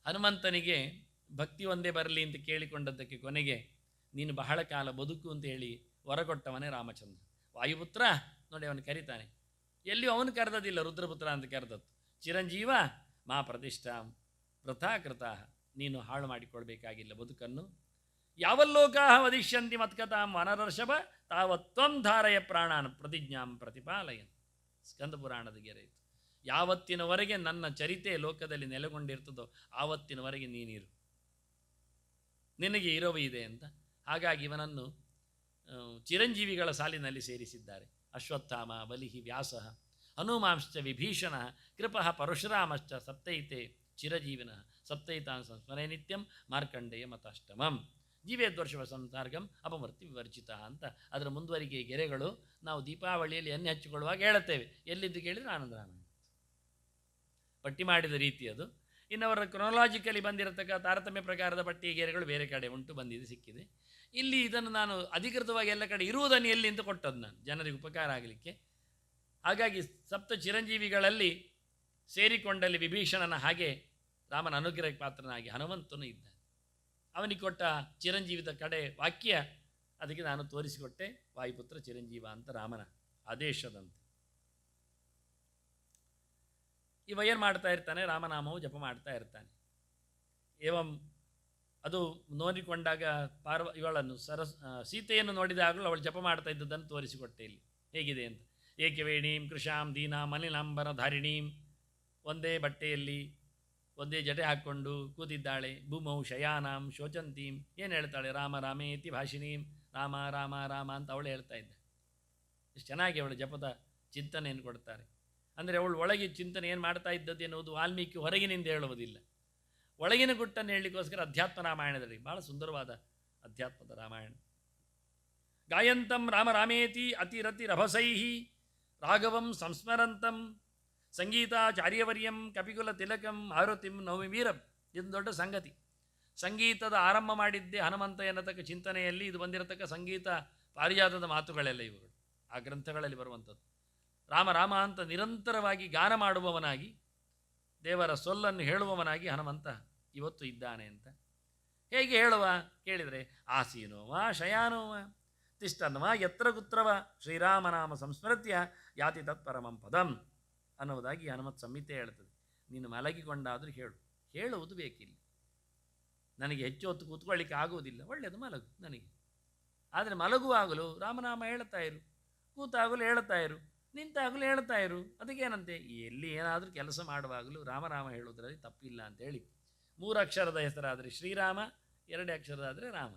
ಹನುಮಂತನಿಗೆ ಭಕ್ತಿ ಒಂದೇ ಬರಲಿ ಅಂತ ಕೇಳಿಕೊಂಡದ್ದಕ್ಕೆ ಕೊನೆಗೆ ನೀನು ಬಹಳ ಕಾಲ ಬದುಕು ಅಂತ ಹೇಳಿ ಹೊರಗೊಟ್ಟವನೇ ರಾಮಚಂದ್ರ. ವಾಯುಪುತ್ರ ನೋಡಿ ಅವನು ಕರೀತಾನೆ, ಎಲ್ಲಿಯೂ ಅವನು ಕರೆದದಿಲ್ಲ, ರುದ್ರಪುತ್ರ ಅಂತ ಕರೆದದ್ದು. ಚಿರಂಜೀವ ಮಾ ಪ್ರತಿಷ್ಠಾ ವೃಥಾಕೃತ, ನೀನು ಹಾಳು ಮಾಡಿಕೊಳ್ಬೇಕಾಗಿಲ್ಲ ಬದುಕನ್ನು. ಯಾವಲ್ಲೋಕಾ ವದಿಷ್ಯಂತಿ ಮತ್ಕಥಾಂ ವನರರ್ಷಭ ತಾವತ್ವಂ ಧಾರಯ ಪ್ರಾಣಾನ್ ಪ್ರತಿಜ್ಞಾಂ ಪ್ರತಿಪಾಲಯನ್. ಸ್ಕಂದ ಪುರಾಣದ ಗೆರೆ ಇತ್ತು. ಯಾವತ್ತಿನವರೆಗೆ ನನ್ನ ಚರಿತೆ ಲೋಕದಲ್ಲಿ ನೆಲೆಗೊಂಡಿರ್ತದೋ ಆವತ್ತಿನವರೆಗೆ ನೀನಿರು, ನಿನಗೆ ಇರವು ಇದೆ ಅಂತ. ಹಾಗಾಗಿ ಇವನನ್ನು ಚಿರಂಜೀವಿಗಳ ಸಾಲಿನಲ್ಲಿ ಸೇರಿಸಿದ್ದಾರೆ. ಅಶ್ವತ್ಥಾಮ, ಬಲಿಹಿ, ವ್ಯಾಸ, ಹನುಮಾಂಶ್ಚ ವಿಭೀಷಣ, ಕೃಪಃ ಪರಶುರಾಮಶ್ಚ ಸಪ್ತೈತೆ ಚಿರಜೀವಿನ ಸಪ್ತೈತಾನ್ ಸಂಸ್ಮರೇ ನಿತ್ಯಂ ಮಾರ್ಕಂಡೇಯ ಮತಾಷ್ಟಮಂ ಜೀವೇದ್ವರ್ಷವ ಸಂಸಾರ್ಗಂ ಅಪಮೃತ್ಯು ವಿವರ್ಜಿತ ಅಂತ ಅದರ ಮುಂದುವರಿಕೆ ಗೆರೆಗಳು ನಾವು ದೀಪಾವಳಿಯಲ್ಲಿ ಎಣ್ಣೆ ಹಚ್ಚಿಕೊಳ್ಳುವಾಗ ಹೇಳುತ್ತೇವೆ. ಎಲ್ಲಿದ್ದು ಕೇಳಿದರೆ ಆನಂದ ರಾಮಾಯಣ ಪಟ್ಟಿ ಮಾಡಿದ ರೀತಿ ಅದು. ಇನ್ನವರ ಕ್ರೊನಾಲಾಜಿಕಲಿ ಬಂದಿರತಕ್ಕ ತಾರತಮ್ಯ ಪ್ರಕಾರದ ಪಟ್ಟಿಯ ಗೆರೆಗಳು ಬೇರೆ ಕಡೆ ಉಂಟು, ಬಂದಿದೆ, ಸಿಕ್ಕಿದೆ. ಇಲ್ಲಿ ಇದನ್ನು ನಾನು ಅಧಿಕೃತವಾಗಿ ಎಲ್ಲ ಕಡೆ ಇರುವುದನ್ನು ಎಲ್ಲಿ ಅಂತ ಕೊಟ್ಟದ್ದು ನಾನು, ಜನರಿಗೆ ಉಪಕಾರ ಆಗಲಿಕ್ಕೆ. ಹಾಗಾಗಿ ಸಪ್ತ ಚಿರಂಜೀವಿಗಳಲ್ಲಿ ಸೇರಿಕೊಂಡಲ್ಲಿ ವಿಭೀಷಣನ ಹಾಗೆ ರಾಮನ ಅನುಗ್ರಹಕ್ಕೆ ಪಾತ್ರನಾಗಿ ಹನುಮಂತನು ಇದ್ದಾನೆ. ಅವನಿಗೆ ಕೊಟ್ಟ ಚಿರಂಜೀವಿದ ಕಡೆ ವಾಕ್ಯ ಅದಕ್ಕೆ ನಾನು ತೋರಿಸಿಕೊಟ್ಟೆ, ವಾಯುಪುತ್ರ ಚಿರಂಜೀವ ಅಂತ ರಾಮನ ಆದೇಶದಂತೆ. ಇವ ಏನು ಮಾಡ್ತಾ ಇರ್ತಾನೆ, ರಾಮನಾಮವು ಜಪ ಮಾಡ್ತಾ ಇರ್ತಾನೆ. ಏವಂ ಅದು ನೋಡಿಕೊಂಡಾಗ ಇವಳನ್ನು ಸೀತೆಯನ್ನು ನೋಡಿದಾಗಲೂ ಅವಳು ಜಪ ಮಾಡ್ತಾ ಇದ್ದದ್ದನ್ನು ತೋರಿಸಿಕೊಟ್ಟೆ ಇಲ್ಲಿ ಹೇಗಿದೆ ಅಂತ. ಏಕವೇಣೀಂ ಕೃಷಾಂ ದೀನಾಂ ಮಲಿನಾಂಬರ ಧಾರಿಣೀಂ, ಒಂದೇ ಬಟ್ಟೆಯಲ್ಲಿ ಒಂದೇ ಜಟೆ ಹಾಕ್ಕೊಂಡು ಕೂತಿದ್ದಾಳೆ. ಭೂಮೌ ಶಯಾನಾಂ ಶೋಚಂತೀಂ, ಏನು ಹೇಳ್ತಾಳೆ, ರಾಮ ರಾಮೇತಿ ಭಾಷಿಣೀಂ, ರಾಮ ರಾಮ ರಾಮ ಅಂತ ಅವಳು ಹೇಳ್ತಾ ಇದ್ದ. ಎಷ್ಟು ಚೆನ್ನಾಗಿ ಅವಳು ಜಪದ ಚಿಂತನೆಯನ್ನು ಕೊಡ್ತಾರೆ. ಅಂದರೆ ಅವಳು ಒಳಗೆ ಚಿಂತನೆ ಏನು ಮಾಡ್ತಾ ಇದ್ದದ್ದು ಎನ್ನುವುದು ವಾಲ್ಮೀಕಿ ಹೊರಗಿನಿಂದ ಹೇಳುವುದಿಲ್ಲ, ಒಳಗಿನ ಗುಟ್ಟನ್ನು ಹೇಳಲಿಕ್ಕೋಸ್ಕರ ಅಧ್ಯಾತ್ಮ ರಾಮಾಯಣದಲ್ಲಿ ಭಾಳ ಸುಂದರವಾದ ಅಧ್ಯಾತ್ಮದ ರಾಮಾಯಣ. ಗಾಯಂತಂ ರಾಮ ರಾಮೇತಿ ಅತಿರತಿ ರಭಸೈಹಿ ರಾಘವಂ ಸಂಸ್ಮರಂತಂ ಸಂಗೀತಾಚಾರ್ಯವರ್ಯಂ ಕಪಿಕುಲ ತಿಲಕಂ ಆರುತಿಂ ನವಮಿ ವೀರಂ. ಇದು ದೊಡ್ಡ ಸಂಗತಿ. ಸಂಗೀತದ ಆರಂಭ ಮಾಡಿದ್ದೇ ಹನುಮಂತ ಎನ್ನತಕ್ಕ ಚಿಂತನೆಯಲ್ಲಿ ಇದು ಬಂದಿರತಕ್ಕ ಸಂಗೀತ ಪಾರಿಜಾತದ ಮಾತುಗಳೆಲ್ಲ ಇವುಗಳು ಆ ಗ್ರಂಥಗಳಲ್ಲಿ ಬರುವಂಥದ್ದು. ರಾಮ ರಾಮ ಅಂತ ನಿರಂತರವಾಗಿ ಗಾನ ಮಾಡುವವನಾಗಿ, ದೇವರ ಸೊಲ್ಲನ್ನು ಹೇಳುವವನಾಗಿ ಹನುಮಂತ ಇವತ್ತು ಇದ್ದಾನೆ ಅಂತ. ಹೇಗೆ ಹೇಳುವ ಕೇಳಿದರೆ, ಆಸೀನೋವ ಶಯಾನೋವ ತಿಷ್ಟನ್ವ ಯತ್ರ ಕುತ್ರವ ಶ್ರೀರಾಮನಾಮ ಸಂಸ್ಮೃತ್ಯ ಯಾತಿ ತತ್ಪರಮಂ ಪದಂ ಅನ್ನುವುದಾಗಿ ಹನುಮತ್ ಸಂಹಿತೆ ಹೇಳ್ತದೆ. ನೀನು ಮಲಗಿಕೊಂಡಾದರೂ ಹೇಳುವುದು ಬೇಕಿಲ್ಲ, ನನಗೆ ಹೆಚ್ಚು ಹೊತ್ತು ಕೂತ್ಕೊಳ್ಳಿಕ್ಕೆ ಆಗುವುದಿಲ್ಲ, ಒಳ್ಳೆಯದು ಮಲಗು ನನಗೆ. ಆದರೆ ಮಲಗುವಾಗಲೂ ರಾಮನಾಮ ಹೇಳ್ತಾ ಇರು, ಕೂತಾಗಲೂ ಹೇಳ್ತಾ ಇರು, ನಿಂತಾಗಲೂ ಹೇಳ್ತಾ ಇರು. ಅದಕ್ಕೇನಂತೆ, ಎಲ್ಲಿ ಏನಾದರೂ ಕೆಲಸ ಮಾಡುವಾಗಲೂ ರಾಮರಾಮ ಹೇಳುವುದರಲ್ಲಿ ತಪ್ಪಿಲ್ಲ ಅಂತೇಳಿ. 3 ಅಕ್ಷರದ ಹೆಸರಾದರೆ ಶ್ರೀರಾಮ, 2 ಅಕ್ಷರದಾದರೆ ರಾಮ.